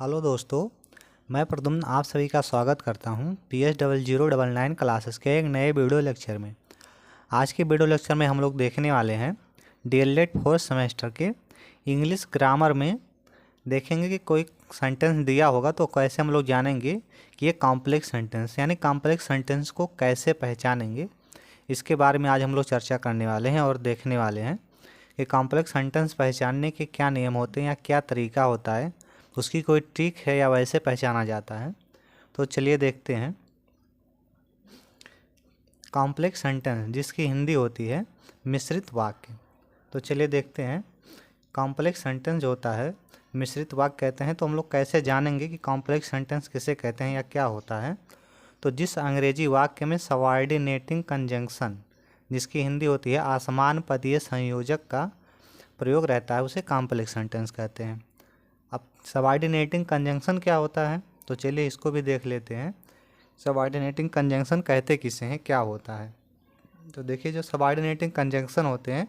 Hello दोस्तों, मैं प्रद्युम्न आप सभी का स्वागत करता हूं PS0099 क्लासेस के एक नए वीडियो लेक्चर में। आज के वीडियो लेक्चर में हम लोग देखने वाले हैं DLED फोर्थ सेमेस्टर के इंग्लिश ग्रामर में देखेंगे कि कोई सेंटेंस दिया होगा तो कैसे हम लोग जानेंगे कि ये कॉम्प्लेक्स सेंटेंस यानी कॉम्प्लेक्स सेंटेंस को कैसे पहचानेंगे। इसके बारे में आज हम लोग चर्चा करने वाले हैं और देखने वाले हैं कि कॉम्प्लेक्स सेंटेंस पहचानने के क्या नियम होते हैं या क्या तरीका होता है, उसकी कोई ट्रिक है या वैसे पहचाना जाता है। तो चलिए देखते हैं। कॉम्प्लेक्स सेंटेंस जिसकी हिंदी होती है मिश्रित वाक्य। तो चलिए देखते हैं कॉम्प्लेक्स सेंटेंस जो होता है मिश्रित वाक्य कहते हैं। तो हम लोग कैसे जानेंगे कि कॉम्प्लेक्स सेंटेंस किसे कहते हैं या क्या होता है। तो जिस अंग्रेजी वाक्य में सबऑर्डिनेटिंग कंजंक्शन जिसकी हिंदी होती है असमान पदीय संयोजक का प्रयोग रहता है उसे कॉम्प्लेक्स सेंटेंस कहते हैं। अब सबऑर्डिनेटिंग कंजंक्शन क्या होता है तो चलिए इसको भी देख लेते हैं। सबऑर्डिनेटिंग कंजंक्शन कहते किसे हैं, क्या होता है। तो देखिए जो सबऑर्डिनेटिंग कंजंक्शन होते हैं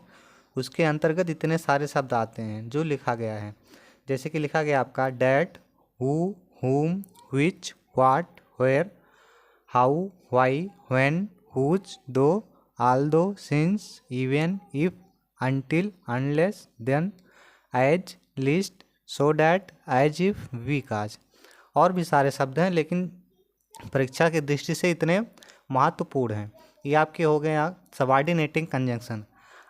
उसके अंतर्गत इतने सारे शब्द आते हैं जो लिखा गया है। जैसे कि लिखा गया आपका that, who, whom, which, what, where, how, why, when, whose, though, although, since, even, if, until, unless, than, as, lest, so that, as if, because और भी सारे शब्द हैं, लेकिन परीक्षा की दृष्टि से इतने महत्वपूर्ण हैं। ये आपके हो गए सबऑर्डिनेटिंग कंजंक्शन।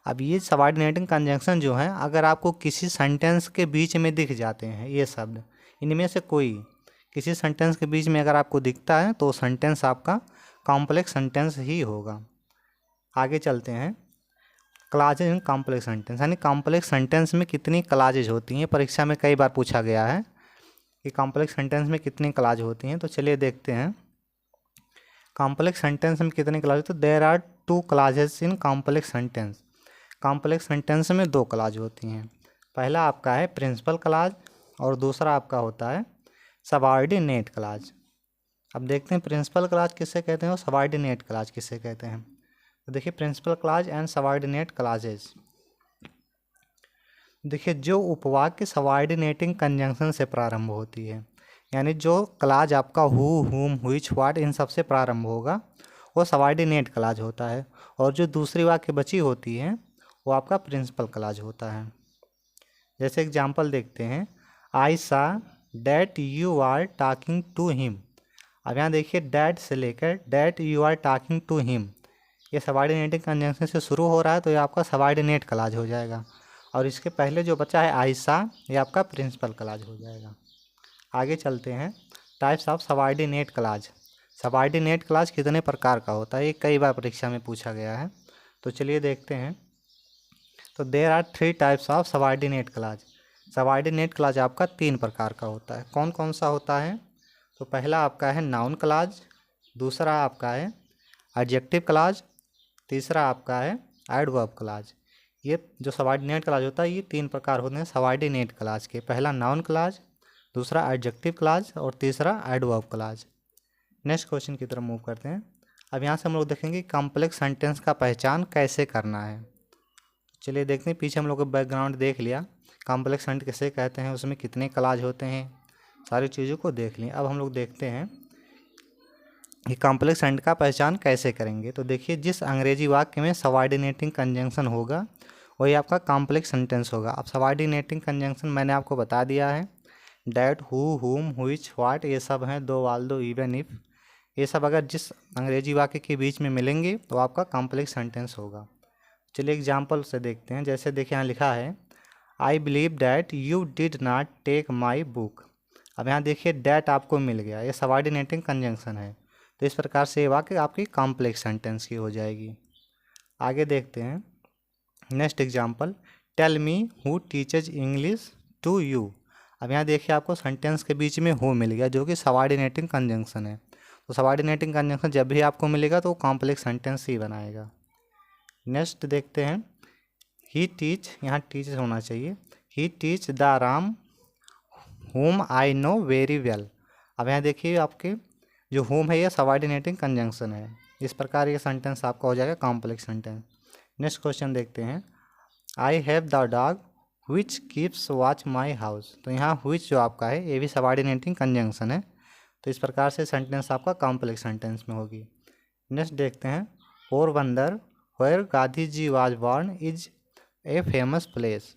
अब ये सबऑर्डिनेटिंग कंजंक्शन जो है अगर आपको किसी सेंटेंस के बीच में दिख जाते हैं ये शब्द, इनमें से कोई किसी सेंटेंस के बीच में अगर आपको दिखता है तो सेंटेंस आपका कॉम्प्लेक्स सेंटेंस ही होगा। आगे चलते हैं। क्लाजेज इन कॉम्प्लेक्स सेंटेंस यानी कॉम्प्लेक्स सेंटेंस में कितनी क्लाजेज होती हैं, परीक्षा में कई बार पूछा गया है कि कॉम्प्लेक्स सेंटेंस में कितनी क्लाज होती हैं। तो चलिए देखते हैं कॉम्प्लेक्स सेंटेंस में कितनी क्लाज। तो there are 2 clauses in complex sentence. Complex sentence में 2 क्लाज होती हैं। पहला आपका है प्रिंसिपल क्लाज और दूसरा आपका होता है सबऑर्डिनेट क्लाज। अब देखते हैं प्रिंसिपल क्लाज किसे कहते हैं और सबऑर्डिनेट क्लाज किसे कहते हैं। तो देखिए principal clause and subordinate clauses. देखिए जो उपवाक्य सबऑर्डिनेटिंग कंजंक्शन से प्रारंभ होती है यानी जो क्लाज आपका who, whom, which, what in सब से प्रारंभ होगा वो सबऑर्डिनेट क्लाज होता है, और जो दूसरी वाक्य बची होती है वो आपका प्रिंसिपल क्लाज होता है। जैसे एग्जांपल देखते हैं, I saw that you are talking to him. अब यहाँ देखिए डैट से लेकर that you are talking to him ये सबऑर्डिनेटिंग कंजंक्शन से शुरू हो रहा है तो ये आपका सबऑर्डिनेट क्लाज हो जाएगा, और इसके पहले जो बचा है आयशा ये आपका प्रिंसिपल क्लाज हो जाएगा। आगे चलते हैं types of subordinate clause. Subordinate clause कितने प्रकार का होता है ये कई बार परीक्षा में पूछा गया है। तो चलिए देखते हैं। तो there are 3 types of subordinate clause. Subordinate clause आपका 3 प्रकार का होता है। कौन कौन सा होता है। तो पहला आपका है नाउन क्लाज, दूसरा आपका है एडजेक्टिव क्लाज, तीसरा आपका है एडवर्ब क्लाज। ये जो सबऑर्डिनेट क्लाज होता है ये 3 प्रकार होते हैं सबऑर्डिनेट क्लाज के। पहला नाउन क्लाज, दूसरा एडजेक्टिव क्लाज और तीसरा एडवर्ब क्लाज। नेक्स्ट क्वेश्चन की तरफ मूव करते हैं। अब यहाँ से हम लोग देखेंगे कॉम्प्लेक्स सेंटेंस का पहचान कैसे करना है। चलिए देखते हैं, पीछे हम लोग बैकग्राउंड देख लिया, कॉम्प्लेक्स सेंटेंस किसे कहते हैं, उसमें कितने क्लाज होते हैं, सारी चीज़ों को देख लें। अब हम लोग देखते हैं कि कॉम्प्लेक्स सेंटेंस का पहचान कैसे करेंगे। तो देखिए जिस अंग्रेजी वाक्य में सबऑर्डिनेटिंग कंजंक्शन होगा वही आपका कॉम्प्लेक्स सेंटेंस होगा। अब सबऑर्डिनेटिंग कंजंक्शन मैंने आपको बता दिया है, that, who, whom, which, what ये सब हैं, दो, वाल, दो, इवन, इफ ये सब अगर जिस अंग्रेजी वाक्य के बीच में मिलेंगे तो आपका कॉम्प्लेक्स सेंटेंस होगा। चलिए एग्जाम्पल से देखते हैं। जैसे देखिए यहाँ लिखा है I believe that you did not take my book. अब यहाँ देखिए डैट आपको मिल गया, ये सबऑर्डिनेटिंग कंजंक्शन है, तो इस प्रकार से ये वाक्य आपकी कॉम्प्लेक्स सेंटेंस की हो जाएगी। आगे देखते हैं next example, tell me who teaches English to you. अब यहाँ देखिए आपको सेंटेंस के बीच में हु मिल गया जो कि सबऑर्डिनेटिंग कंजंक्शन है। तो सबऑर्डिनेटिंग कंजंक्शन जब भी आपको मिलेगा तो वो कॉम्प्लेक्स सेंटेंस ही बनाएगा। नेक्स्ट देखते हैं ही टीच, यहाँ टीच होना चाहिए, he teach the Ram home I know very well. अब यहाँ देखिए आपके जो होम है ये सबऑर्डिनेटिंग कंजंक्शन है, इस प्रकार ये सेंटेंस आपका हो जाएगा कॉम्प्लेक्स सेंटेंस। नेक्स्ट क्वेश्चन देखते हैं, I have the dog which keeps watch my house. तो यहाँ विच जो आपका है ये भी सबऑर्डिनेटिंग कंजंक्शन है। तो इस प्रकार से सेंटेंस आपका कॉम्प्लेक्स सेंटेंस में होगी। नेक्स्ट देखते हैं, Porbandar where Gandhi ji was born is a famous place.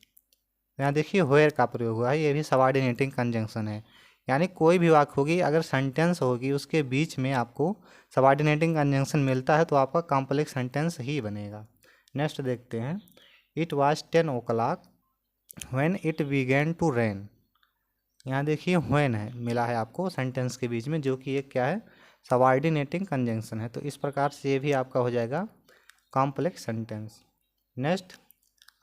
यहाँ देखिए वेयर का प्रयोग हुआ है, ये भी सबऑर्डिनेटिंग कंजंक्शन है। यानी कोई भी वाक्य होगी, अगर सेंटेंस होगी उसके बीच में आपको सबऑर्डिनेटिंग कंजंक्शन मिलता है तो आपका कॉम्प्लेक्स सेंटेंस ही बनेगा। नेक्स्ट देखते हैं, it was 10 o'clock when it began to rain. यहाँ देखिए व्हेन है मिला है आपको सेंटेंस के बीच में, जो कि एक क्या है, सबऑर्डिनेटिंग कंजंक्शन है। तो इस प्रकार से ये भी आपका हो जाएगा complex sentence. Next,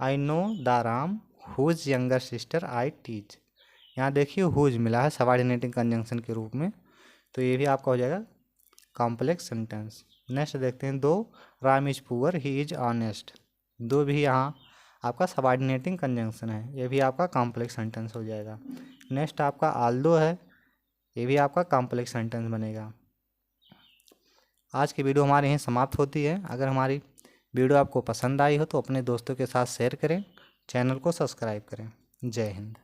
I know the Ram whose younger sister I teach. यहाँ देखिए हुज मिला है सबऑर्डिनेटिंग कंजंक्शन के रूप में, तो ये भी आपका हो जाएगा कॉम्प्लेक्स सेंटेंस। नेक्स्ट देखते हैं, दो Ram is poor he is honest. दो भी यहाँ आपका सबऑर्डिनेटिंग कंजंक्शन है, ये भी आपका कॉम्प्लेक्स सेंटेंस हो जाएगा। नेक्स्ट आपका आल्दो है, ये भी आपका कॉम्प्लेक्स सेंटेंस बनेगा। आज की वीडियो हमारे यहीं समाप्त होती है। अगर हमारी वीडियो आपको पसंद आई हो तो अपने दोस्तों के साथ शेयर करें, चैनल को सब्सक्राइब करें। जय हिंद।